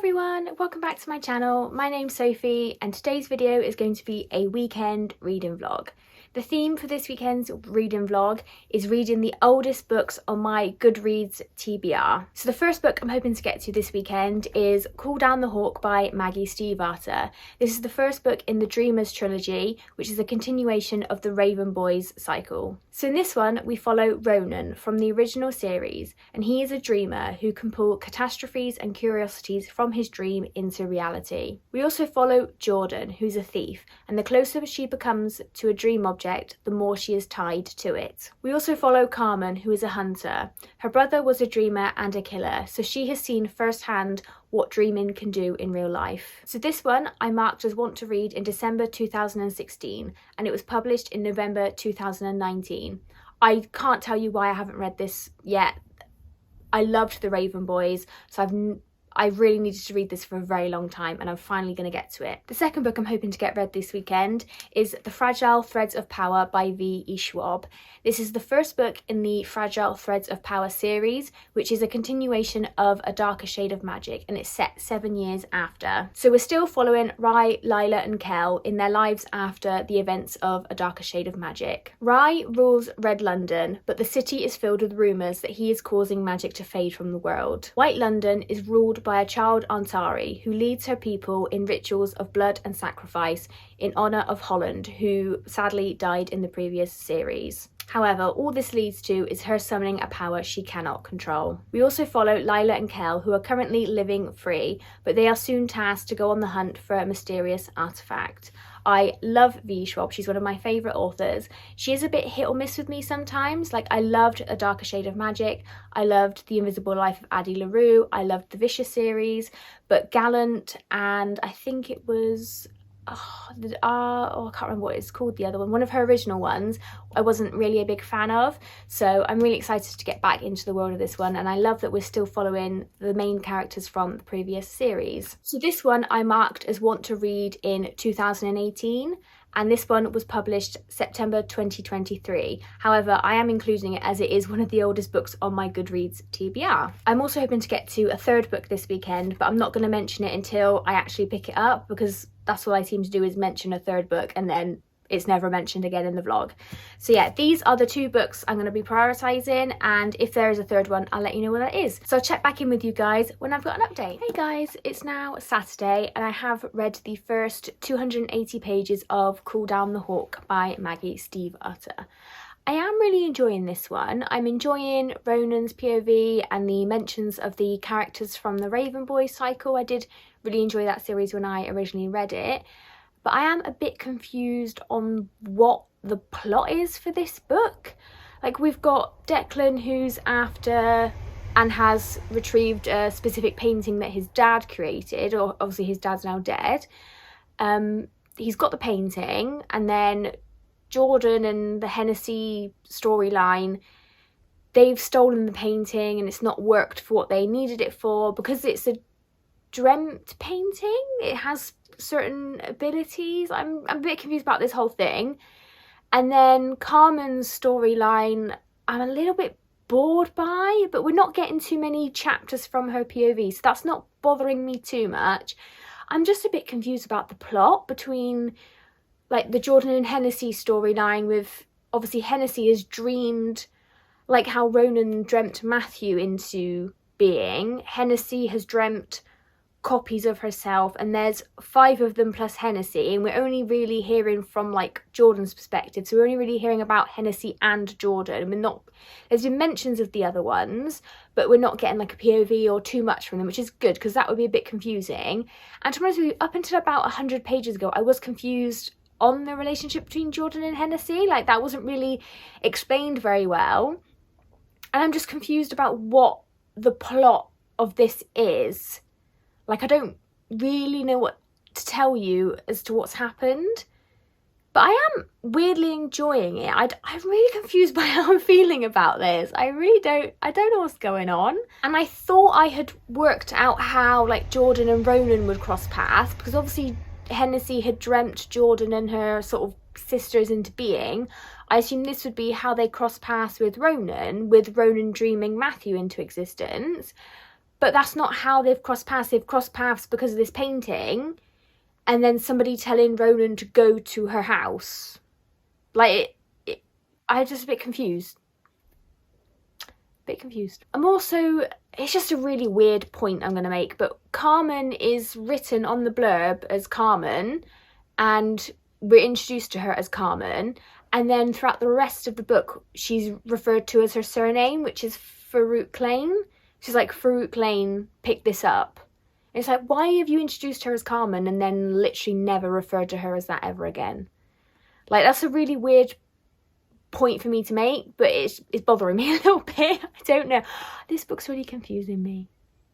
everyone, welcome back to my channel. My name's Sophie and today's video is going to be a weekend reading vlog. The theme for this weekend's reading vlog is reading the oldest books on my Goodreads TBR. So the first book I'm hoping to get to this weekend is Call Down the Hawk by Maggie Stiefvater. This is the first book in the Dreamers trilogy, which is a continuation of the Raven Boys cycle. So in this one, we follow Ronan from the original series, and he is a dreamer who can pull catastrophes and curiosities from his dream into reality. We also follow Jordan, who's a thief, and the closer she becomes to a dream object, the more she is tied to it. We also follow Carmen, who is a hunter. Her brother was a dreamer and a killer, so she has seen firsthand what dreaming can do in real life. So this one I marked as want to read in December 2016, and it was published in November 2019. I can't tell you why I haven't read this yet. I loved the Raven Boys, so I really needed to read this for a very long time, and I'm finally going to get to it. The second book I'm hoping to get read this weekend is The Fragile Threads of Power by V.E. Schwab. This is the first book in the Fragile Threads of Power series, which is a continuation of A Darker Shade of Magic, and it's set 7 years after. So we're still following Rye, Lila and Kel in their lives after the events of A Darker Shade of Magic. Rye rules Red London, but the city is filled with rumours that he is causing magic to fade from the world. White London is ruled by a child Antari who leads her people in rituals of blood and sacrifice in honour of Holland, who sadly died in the previous series. However, all this leads to is her summoning a power she cannot control. We also follow Lila and Kel, who are currently living free, but they are soon tasked to go on the hunt for a mysterious artefact. I love V. Schwab, she's one of my favourite authors. She is a bit hit or miss with me sometimes. Like, I loved A Darker Shade of Magic, I loved The Invisible Life of Addie LaRue, I loved the Vicious series, but Gallant and I think it was I can't remember what it's called, the other one of her original ones, I wasn't really a big fan of. So I'm really excited to get back into the world of this one, and I love that we're still following the main characters from the previous series. So this one I marked as want to read in 2018, and this one was published September 2023. However, I am including it as it is one of the oldest books on my Goodreads TBR. I'm also hoping to get to a third book this weekend, but I'm not going to mention it until I actually pick it up, because that's what I seem to do, is mention a third book and then it's never mentioned again in the vlog. So yeah, these are the two books I'm going to be prioritising, and if there is a third one, I'll let you know what that is. So I'll check back in with you guys when I've got an update. Hey guys, it's now Saturday and I have read the first 280 pages of Call Down the Hawk by Maggie Stiefvater. I am really enjoying this one. I'm enjoying Ronan's POV and the mentions of the characters from the Raven Boys cycle. I did really enjoy that series when I originally read it. But I am a bit confused on what the plot is for this book. Like, we've got Declan, who's after and has retrieved a specific painting that his dad created, or obviously his dad's now dead. He's got the painting, and then Jordan and the Hennessy storyline, they've stolen the painting and it's not worked for what they needed it for, because it's a dreamt painting. It has certain abilities. I'm a bit confused about this whole thing. And then Carmen's storyline, I'm a little bit bored by, but we're not getting too many chapters from her POV, so that's not bothering me too much. I'm just a bit confused about the plot between, like, the Jordan and Hennessy storyline, with obviously Hennessy has dreamed, like how Ronan dreamt Matthew into being. Hennessy has dreamt copies of herself, and there's 5 of them plus Hennessy, and we're only really hearing from, like, Jordan's perspective, so we're only really hearing about Hennessy and Jordan. There's been mentions of the other ones, but we're not getting like a POV or too much from them, which is good, because that would be a bit confusing. And to be honest with you, up until about 100 pages ago, I was confused on the relationship between Jordan and Hennessy. Like, that wasn't really explained very well, and I'm just confused about what the plot of this is. Like, I don't really know what to tell you as to what's happened, but I am weirdly enjoying it. I'm really confused by how I'm feeling about this. I don't know what's going on. And I thought I had worked out how, like, Jordan and Ronan would cross paths, because obviously Hennessy had dreamt Jordan and her sort of sisters into being. I assume this would be how they cross paths with Ronan dreaming Matthew into existence. but that's not how they've crossed paths. They've crossed paths because of this painting, and then somebody telling Ronan to go to her house. Like, I'm just a bit confused. I'm also, it's just a really weird point I'm going to make, but Carmen is written on the blurb as Carmen, and we're introduced to her as Carmen, and then throughout the rest of the book she's referred to as her surname, which is Farouk Lane. She's like, Farouk Lane picked this up. And it's like, why have you introduced her as Carmen and then literally never referred to her as that ever again? Like, that's a really weird point for me to make, but it's bothering me a little bit. I don't know, this book's really confusing me.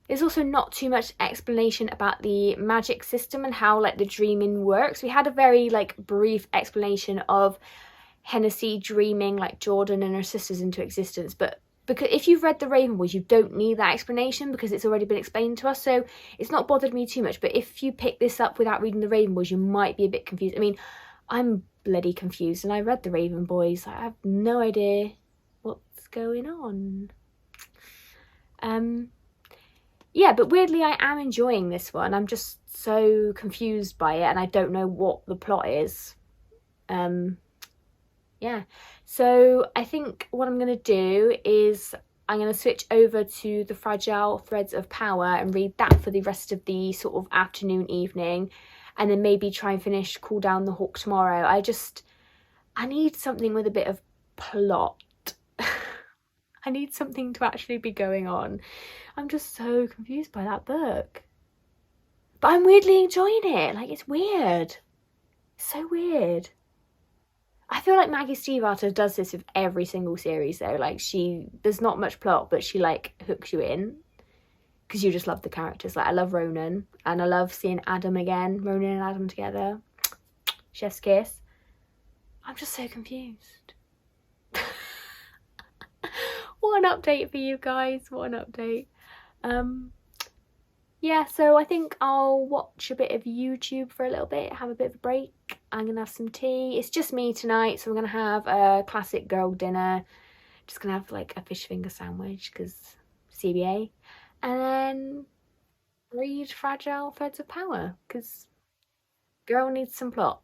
There's also not too much explanation about the magic system and how like the dreaming works. We had a very like brief explanation of Hennessy dreaming like Jordan and her sisters into existence, but because if you've read The Raven Boys, you don't need that explanation because it's already been explained to us, so it's not bothered me too much. But if you pick this up without reading The Raven Boys, you might be a bit confused. I mean, I'm bloody confused, and I read The Raven Boys. I have no idea what's going on. Yeah, but weirdly I am enjoying this one. I'm just so confused by it, and I don't know what the plot is. Yeah, so I think what I'm going to do is I'm going to switch over to The Fragile Threads of Power and read that for the rest of the sort of afternoon, evening, and then maybe try and finish Cool Down the Hawk tomorrow. I need something with a bit of plot. I need something to actually be going on. I'm just so confused by that book. But I'm weirdly enjoying it. Like, it's weird. It's so weird. I feel like Maggie Stiefvater does this with every single series though. Like, there's not much plot, but she like hooks you in because you just love the characters. Like, I love Ronan, and I love seeing Adam again. Ronan and Adam together. Chef's kiss. I'm just so confused. What an update for you guys. What an update. Yeah, so I think I'll watch a bit of YouTube for a little bit, have a bit of a break. I'm gonna have some tea. It's just me tonight, so I'm gonna have a classic girl dinner. Just gonna have like a fish finger sandwich because CBA, and then read Fragile Threads of Power because girl needs some plot.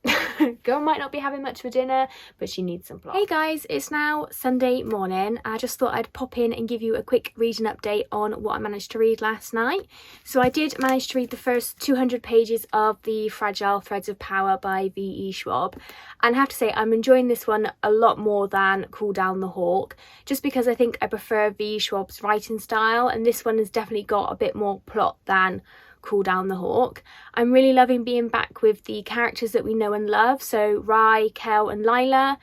Girl might not be having much for dinner, but she needs some plot. Hey guys, it's now Sunday morning. I just thought I'd pop in and give you a quick reading update on what I managed to read last night. So I did manage to read the first 200 pages of the Fragile Threads of Power by V.E. Schwab. And I have to say, I'm enjoying this one a lot more than Cool Down the Hawk, just because I think I prefer V.E. Schwab's writing style, and this one has definitely got a bit more plot than Cool Down the Hawk. I'm really loving being back with the characters that we know and love, so Rye, Kel and Lila,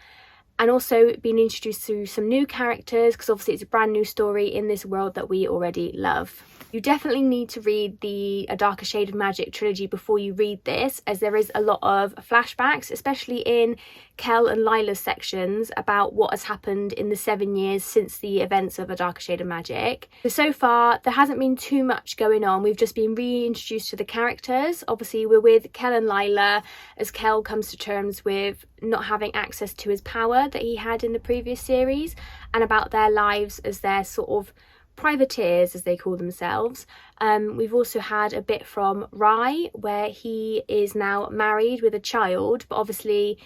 and also being introduced to some new characters because obviously it's a brand new story in this world that we already love. You definitely need to read the A Darker Shade of Magic trilogy before you read this, as there is a lot of flashbacks, especially in Kel and Lila's sections, about what has happened in the 7 years since the events of A Darker Shade of Magic. So far, there hasn't been too much going on. We've just been reintroduced to the characters. Obviously, we're with Kel and Lila as Kel comes to terms with not having access to his power that he had in the previous series, and about their lives as their sort of privateers, as they call themselves. We've also had a bit from Rye, where he is now married with a child, but obviously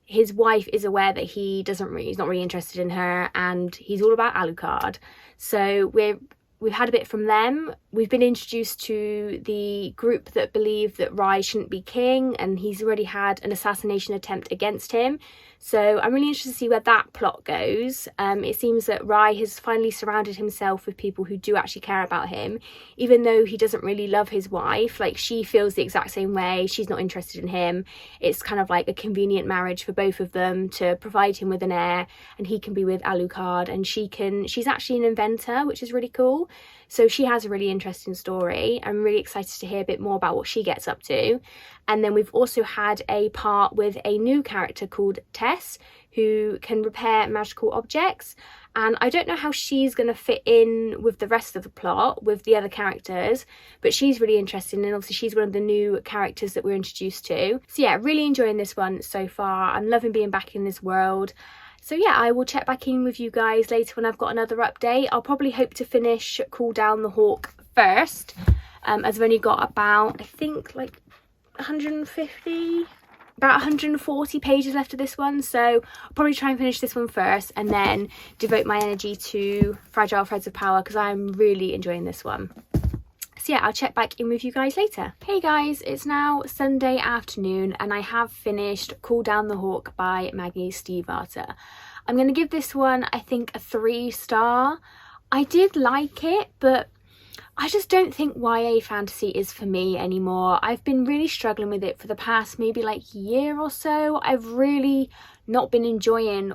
his wife is aware that he's not really interested in her, and he's all about Alucard. So we've had a bit from them. We've been introduced to the group that believe that Rye shouldn't be king, and he's already had an assassination attempt against him. So I'm really interested to see where that plot goes. It seems that Rye has finally surrounded himself with people who do actually care about him, even though he doesn't really love his wife. Like, she feels the exact same way. She's not interested in him. It's kind of like a convenient marriage for both of them to provide him with an heir, and he can be with Alucard, and she's actually an inventor, which is really cool. So she has a really interesting story. I'm really excited to hear a bit more about what she gets up to. And then we've also had a part with a new character called Tess, who can repair magical objects. And I don't know how she's going to fit in with the rest of the plot, with the other characters, but she's really interesting, and obviously she's one of the new characters that we're introduced to. So yeah, really enjoying this one so far. I'm loving being back in this world. So yeah, I will check back in with you guys later when I've got another update. I'll probably hope to finish Call Down the Hawk first, as I've only got about, I think, like 150, about 140 pages left of this one. So I'll probably try and finish this one first and then devote my energy to Fragile Threads of Power, because I'm really enjoying this one. So yeah, I'll check back in with you guys later. Hey guys, it's now Sunday afternoon and I have finished Call Down the Hawk by Maggie Stiefvater. I'm going to give this one, I think, a 3-star. I did like it, but I just don't think YA fantasy is for me anymore. I've been really struggling with it for the past maybe like year or so. I've really not been enjoying...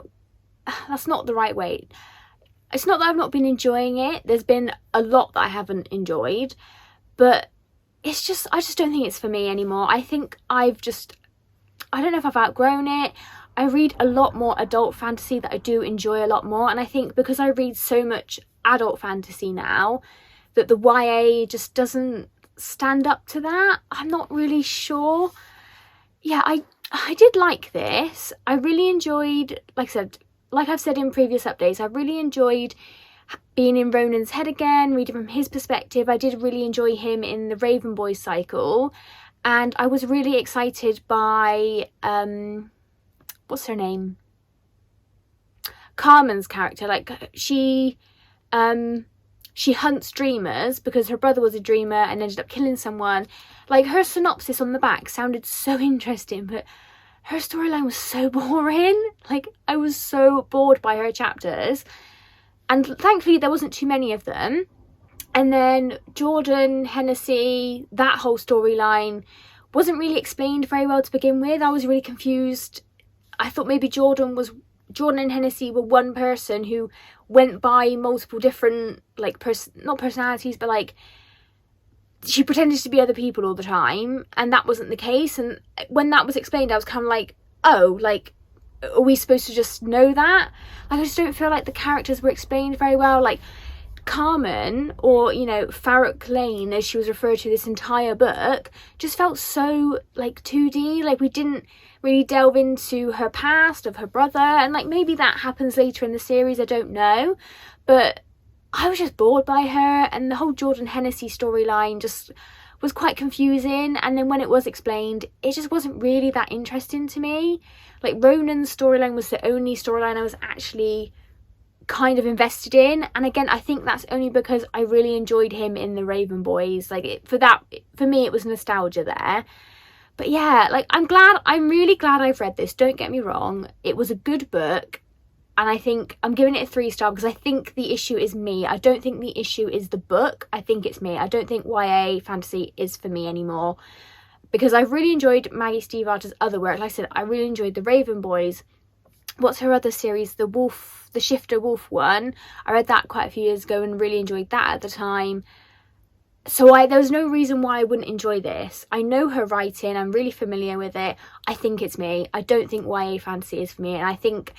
That's not the right way. It's not that I've not been enjoying it. There's been a lot that I haven't enjoyed. But it's just, I just don't think it's for me anymore. I think I don't know if I've outgrown it. I read a lot more adult fantasy that I do enjoy a lot more. And I think because I read so much adult fantasy now, that the YA just doesn't stand up to that. I'm not really sure. Yeah, I did like this. I really enjoyed, like I've said in previous updates, I really enjoyed being in Ronan's head again, reading from his perspective. I did really enjoy him in the Raven Boys cycle, and I was really excited by what's her name, Carmen's character. Like she hunts dreamers because her brother was a dreamer and ended up killing someone. Like, her synopsis on the back sounded so interesting, but her storyline was so boring. Like, I was so bored by her chapters. And thankfully there wasn't too many of them. And then Jordan, Hennessy, that whole storyline wasn't really explained very well to begin with. I was really confused. I thought maybe Jordan and Hennessy were one person who went by multiple different, like, not personalities, but like, she pretended to be other people all the time, and that wasn't the case. And when that was explained, I was kind of like, oh, like, are we supposed to just know that? Like, I just don't feel like the characters were explained very well. Like, Carmen, or, you know, Farrock Lane, as she was referred to this entire book, just felt so, like, 2D. Like, we didn't really delve into her past, of her brother, and, like, maybe that happens later in the series, I don't know. But I was just bored by her, and the whole Jordan Hennessy storyline just was quite confusing. And then when it was explained, it just wasn't really that interesting to me. Like, Ronan's storyline was the only storyline I was actually kind of invested in, and again, I think that's only because I really enjoyed him in the Raven Boys. Like, for me it was nostalgia there. But yeah, like, I'm really glad I've read this, don't get me wrong. It was a good book, and I think I'm giving it a 3-star because I think the issue is me. I don't think the issue is the book. I think it's me. I don't think YA fantasy is for me anymore, because I've really enjoyed Maggie Stiefvater's other work. Like I said, I really enjoyed the Raven Boys. What's her other series? The Shifter Wolf one. I read that quite a few years ago and really enjoyed that at the time. So there was no reason why I wouldn't enjoy this. I know her writing. I'm really familiar with it. I think it's me. I don't think YA fantasy is for me. And I think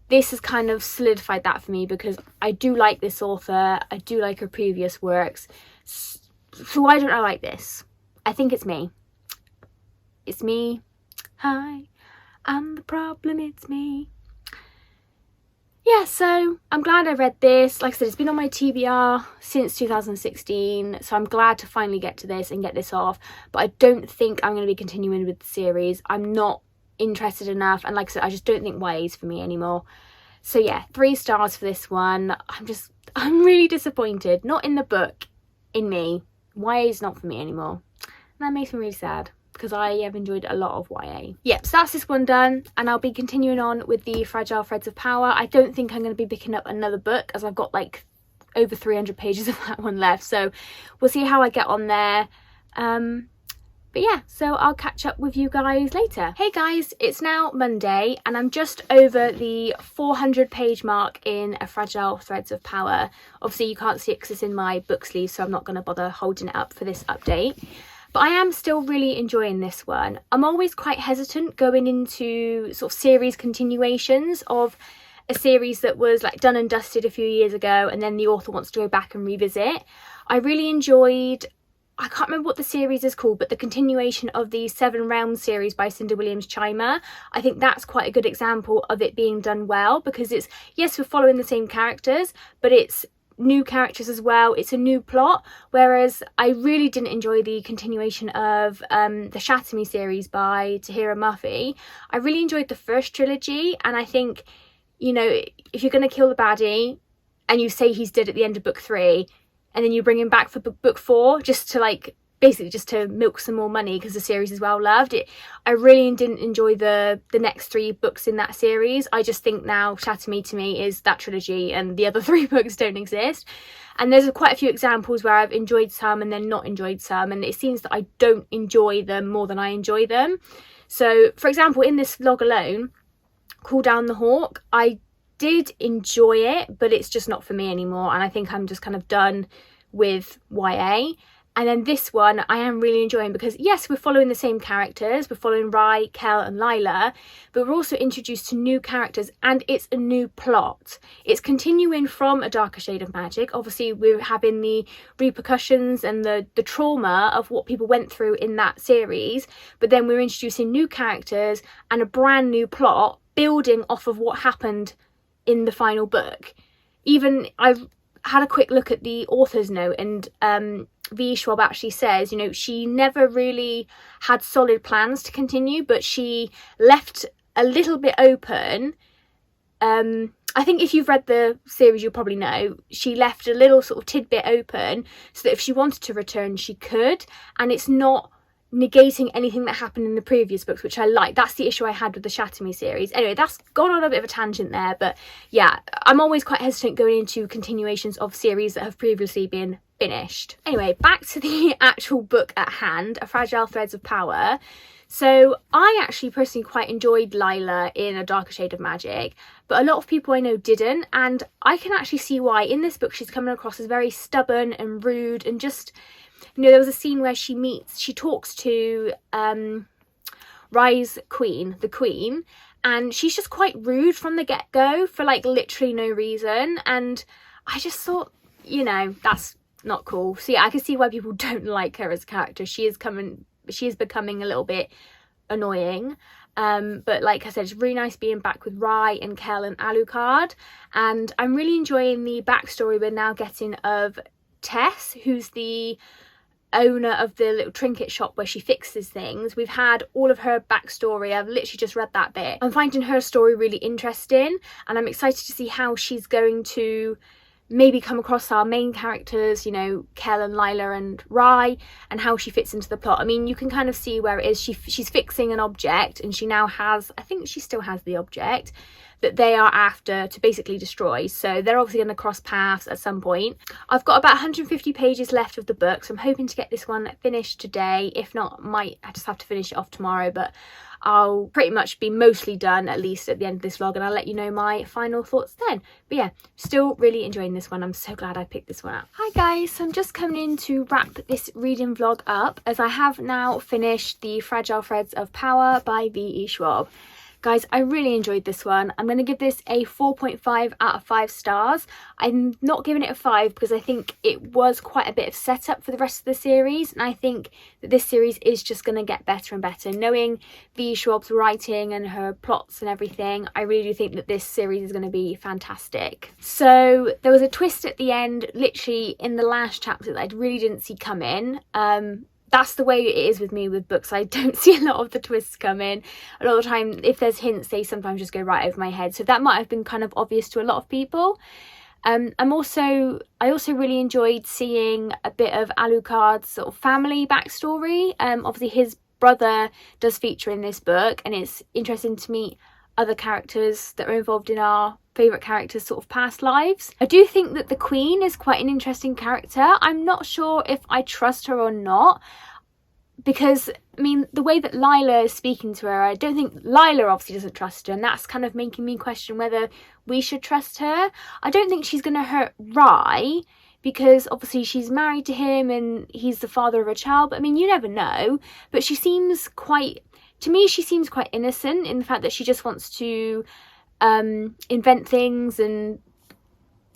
this has kind of solidified that for me, because I do like this author. I do like her previous works. So why don't I like this? I think it's me. It's me. Hi, I'm the problem. It's me. Yeah, so I'm glad I read this. Like I said, it's been on my TBR since 2016, so I'm glad to finally get to this and get this off. But I don't think I'm going to be continuing with the series. I'm not interested enough, and like I said, I just don't think YA is for me anymore. So yeah, 3 stars for this one. I'm really disappointed. Not in the book, in me. YA is not for me anymore. And that makes me really sad, because I have enjoyed a lot of YA. Yep, so that's this one done, and I'll be continuing on with the Fragile Threads of Power. I don't think I'm going to be picking up another book, as I've got like over 300 pages of that one left, so we'll see how I get on there. But yeah, so I'll catch up with you guys later. Hey guys, it's now Monday, and I'm just over the 400 page mark in A Fragile Threads of Power. Obviously you can't see it because it's in my book sleeve, so I'm not going to bother holding it up for this update. But I am still really enjoying this one. I'm always quite hesitant going into sort of series continuations of a series that was like done and dusted a few years ago, and then the author wants to go back and revisit. I really enjoyed I can't remember what the series is called, but the continuation of the Seven Realms series by Cinda Williams-Chimer. I think that's quite a good example of it being done well, because it's, yes, we're following the same characters, but it's new characters as well. It's a new plot, whereas I really didn't enjoy the continuation of the Shatter Me series by Tahira Murphy. I really enjoyed the first trilogy, and I think, you know, if you're going to kill the baddie and you say he's dead at the end of book 3, and then you bring him back for book 4 just to, like, basically just to milk some more money because the series is well loved. I really didn't enjoy the next 3 books in that series. I just think now Shatter Me to me is that trilogy and the other 3 books don't exist. And there's quite a few examples where I've enjoyed some and then not enjoyed some, and it seems that I don't enjoy them more than I enjoy them. So, for example, in this vlog alone, Call Down the Hawk, I did enjoy it, but it's just not for me anymore, and I think I'm just kind of done with YA. And then this one I am really enjoying, because yes, we're following the same characters, we're following Rai, Kel and Lila, but we're also introduced to new characters, and it's a new plot. It's continuing from A Darker Shade of Magic. Obviously we're having the repercussions and the trauma of what people went through in that series, but then we're introducing new characters and a brand new plot building off of what happened in the final book. Even I've had a quick look at the author's note, and V. Schwab actually says, you know, she never really had solid plans to continue, but she left a little bit open. I think if you've read the series, you'll probably know she left a little sort of tidbit open so that if she wanted to return, she could, and it's not negating anything that happened in the previous books, which I like. That's the issue I had with the Shatter Me series. Anyway, that's gone on a bit of a tangent there, but yeah, I'm always quite hesitant going into continuations of series that have previously been finished. Anyway, back to the actual book at hand, A Fragile Threads of Power. So I actually personally quite enjoyed Lila in A Darker Shade of Magic, but a lot of people I know didn't, and I can actually see why. In this book, she's coming across as very stubborn and rude, and just, you know, there was a scene where she talks to Rai's queen, the queen, and she's just quite rude from the get-go for like literally no reason, and I just thought, you know, that's not cool. So yeah, I can see why people don't like her as a character. She is becoming a little bit annoying. But like I said, it's really nice being back with Rai and Kel and Alucard, and I'm really enjoying the backstory we're now getting of Tess, who's the owner of the little trinket shop where she fixes things. We've had all of her backstory. I've literally just read that bit. I'm finding her story really interesting, and I'm excited to see how she's going to maybe come across our main characters, you know, Kel and Lila and Rai, and how she fits into the plot. I mean, you can kind of see where it is. She's fixing an object, and she now has, I think she still has the object that they are after to basically destroy. So they're obviously going to cross paths at some point. I've got about 150 pages left of the book, so I'm hoping to get this one finished today. If not, I just have to finish it off tomorrow, but I'll pretty much be mostly done at least at the end of this vlog, and I'll let you know my final thoughts then. But yeah, still really enjoying this one. I'm so glad I picked this one up. Hi guys, so I'm just coming in to wrap this reading vlog up, as I have now finished The Fragile Threads of Power by V.E. Schwab. Guys, I really enjoyed this one. I'm going to give this a 4.5 out of 5 stars. I'm not giving it a 5 because I think it was quite a bit of setup for the rest of the series, and I think that this series is just going to get better and better. Knowing V. Schwab's writing and her plots and everything, I really do think that this series is going to be fantastic. So there was a twist at the end, literally in the last chapter, that I really didn't see coming. That's the way it is with me with books. I don't see a lot of the twists coming. A lot of the time, if there's hints, they sometimes just go right over my head. So that might have been kind of obvious to a lot of people. I also really enjoyed seeing a bit of Alucard's sort of family backstory. Obviously his brother does feature in this book, and it's interesting to meet other characters that are involved in our favourite characters' sort of past lives. I do think that the Queen is quite an interesting character. I'm not sure if I trust her or not, because I mean, the way that Lila is speaking to her, I don't think Lila obviously doesn't trust her, and that's kind of making me question whether we should trust her. I don't think she's going to hurt Rai, because obviously she's married to him and he's the father of a child, but I mean, you never know. But she seems quite, to me, she seems quite innocent in the fact that she just wants to invent things and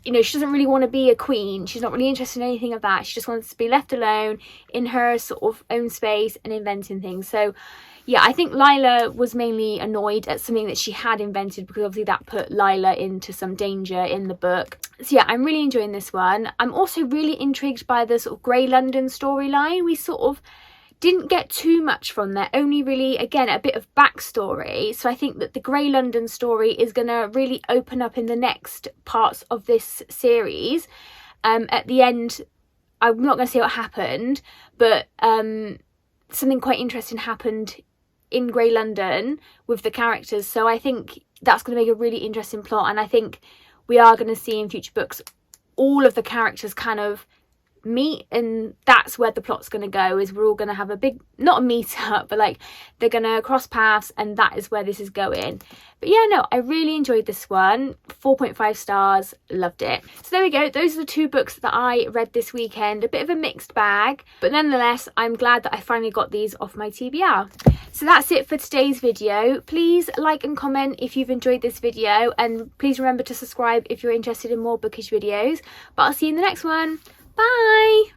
you know, she doesn't really want to be a queen. She's not really interested in anything of that. She just wants to be left alone in her sort of own space and inventing things. So yeah, I think Lila was mainly annoyed at something that she had invented, because obviously that put Lila into some danger in the book. So yeah, I'm really enjoying this one. I'm also really intrigued by the sort of Grey London storyline. We sort of didn't get too much from there, only really, again, a bit of backstory. So I think that the Grey London story is going to really open up in the next parts of this series. At the end, I'm not going to say what happened, but something quite interesting happened in Grey London with the characters. So I think that's going to make a really interesting plot, and I think we are going to see in future books all of the characters kind of meet, and that's where the plot's going to go, is we're all going to have a big, not a meet up, but like they're going to cross paths, and that is where this is going. But yeah, no, I really enjoyed this one. 4.5 stars, loved it. So there we go, those are the 2 books that I read this weekend. A bit of a mixed bag, but nonetheless I'm glad that I finally got these off my TBR. So that's it for today's video. Please like and comment if you've enjoyed this video, and please remember to subscribe if you're interested in more bookish videos. But I'll see you in the next one. Bye!